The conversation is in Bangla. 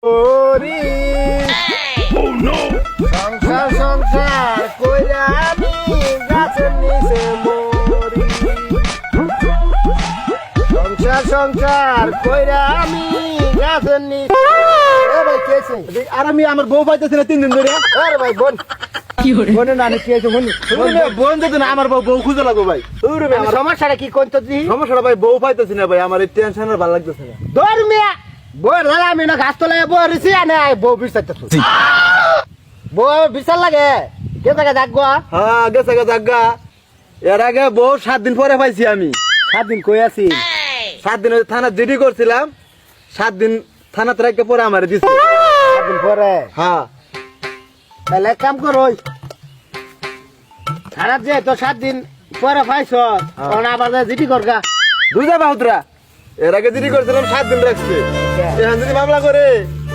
ওরে সংসার সংসার কইরা আমি গাছের নিচে মরি সংসার সংসার কইরা আমি গাছের নিচে এ ভাই কে আছে আর আমি আমার বউ পাইতেছি না 3 দিন ধরে। আরে ভাই বোন বোনে না কি আছে বোন বোন যদি না আমার বউ খুঁজে লাগবো ভাই। আমার সমস্যাটা কি কোন তো দি সমস্যাটা ভাই বউ পাইতেছি না ভাই, আমার এই টেনশনের ভালো লাগতেছে না। ধর মিয়া বই দাদা আমি না গাছ তলায় বই রিসি আনে বউ বিচারতেছ বউ বিচার লাগে কে জায়গা যাগো হ্যাঁ গেছে জাগা। এর আগে বউ 7 দিন পরে পাইছি আমি। 7 দিন কই আছি 7 দিন থানা জিডি করছিলাম, 7 দিন থানাতে রেখে পরে আমার দিছে। 7 দিন পরে হ্যাঁ তাহলে এক কাম কর ওই খারাপ যে তো 7 দিন পরে পাইছ কোন আবার জিটি করগা বুঝা বাহুতরা। এর আগে জিডি করছিলাম 7 দিন রাখছে, এখন যদি মামলা করে